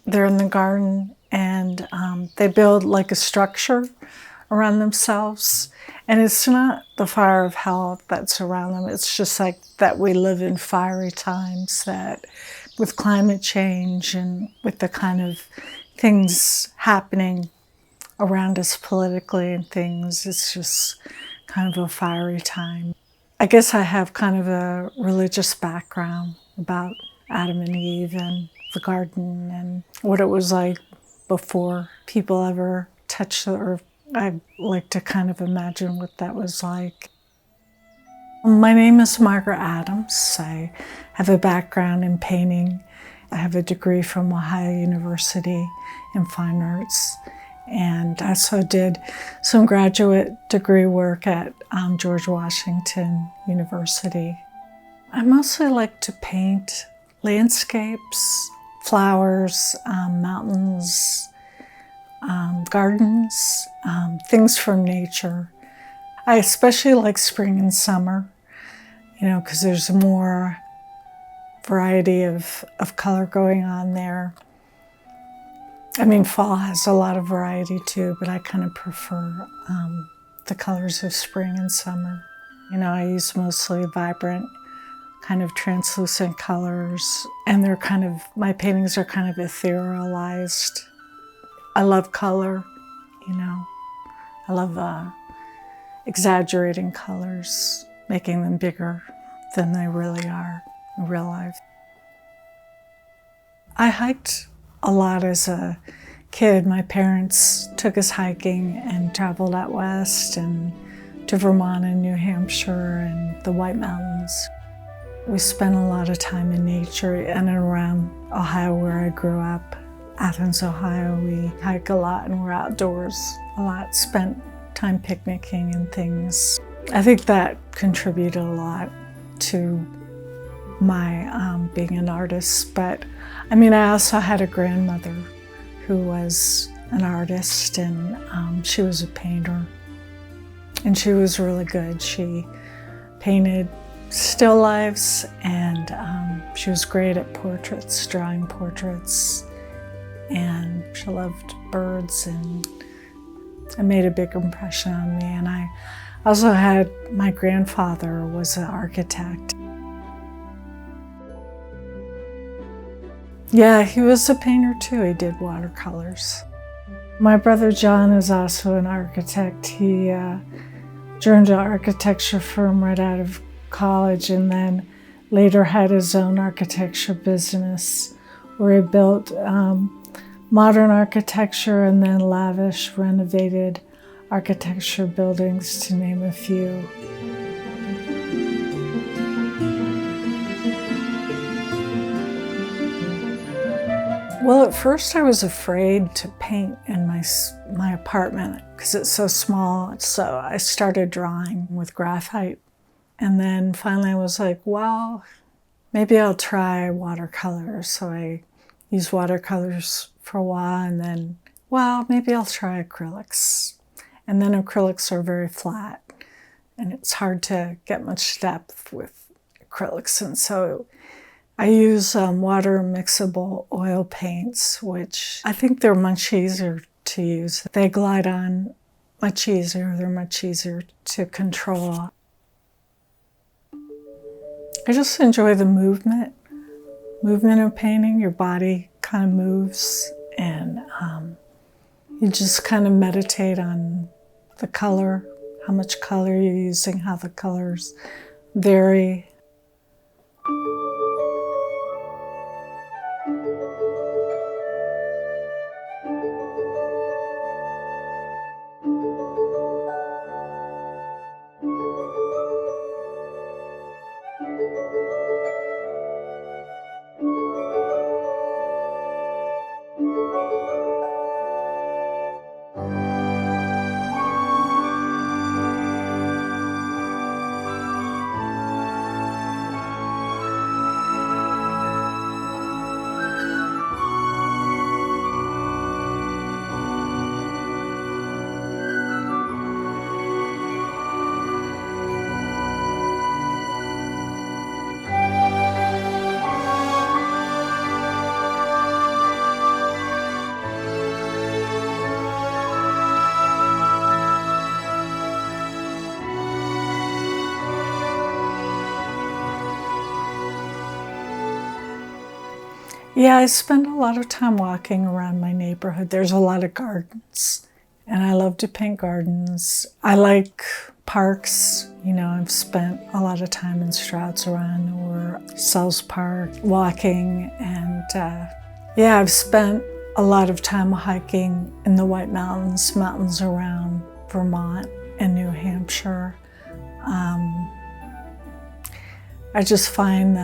they're in the garden and they build like a structure around themselves. And it's not the fire of hell that's around them. It's just like that we live in fiery times, that with climate change and with the kind of things happening around us politically and things, it's just kind of a fiery time. I guess I have kind of a religious background about Adam and Eve and the garden and what it was like before people ever touched the earth. I like to kind of imagine what that was like. My name is Margaret Adams. I have a background in painting. I have a degree from Ohio University in fine arts. And I also did some graduate degree work at George Washington University. I mostly like to paint landscapes, flowers, mountains, gardens, things from nature. I especially like spring and summer, because there's more variety of color going on there. I mean, fall has a lot of variety too, but I kind of prefer the colors of spring and summer. I use mostly vibrant, kind of translucent colors, and my paintings are kind of etherealized. I love color, I love exaggerating colors, making them bigger than they really are in real life. I hiked a lot as a kid. My parents took us hiking and traveled out west and to Vermont and New Hampshire and the White Mountains. We spent a lot of time in nature and around Ohio where I grew up. Athens, Ohio, we hike a lot and we're outdoors a lot, spent time picnicking and things. I think that contributed a lot to my being an artist, but I also had a grandmother who was an artist and she was a painter and she was really good. She painted still lifes and she was great at portraits, drawing portraits, and she loved birds and it made a big impression on me. And I also had, my grandfather was an architect. Yeah, he was a painter too. He did watercolors. My brother John is also an architect. He joined an architecture firm right out of college and then later had his own architecture business where he built modern architecture and then lavish, renovated architecture buildings, to name a few. Well, at first I was afraid to paint in my apartment because it's so small, so I started drawing with graphite. And then finally I was like, well, maybe I'll try watercolors. So I used watercolors for a while and then, well, maybe I'll try acrylics. And then acrylics are very flat and it's hard to get much depth with acrylics. And so I use water mixable oil paints, which I think they're much easier to use. They glide on much easier. They're much easier to control. I just enjoy the movement of painting. Your body kind of moves and you just kind of meditate on the color, how much color you're using, how the colors vary. Yeah, I spend a lot of time walking around my neighborhood. There's a lot of gardens, and I love to paint gardens. I like parks. You know, I've spent a lot of time in Strouds Run or Sells Park walking, and yeah, I've spent a lot of time hiking in the White Mountains, mountains around Vermont and New Hampshire. I just find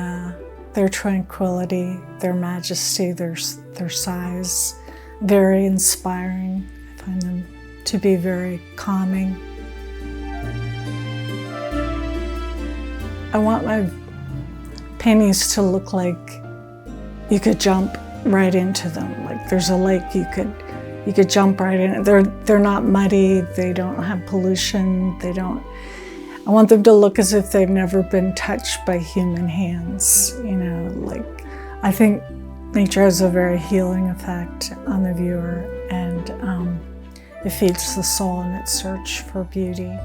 their tranquility, their majesty, their size very inspiring. I find them to be very calming. I want my paintings to look like you could jump right into them. Like there's a lake, you could jump right in. They're not muddy, they don't have pollution, I want them to look as if they've never been touched by human hands. You know, like I think nature has a very healing effect on the viewer, and it feeds the soul in its search for beauty.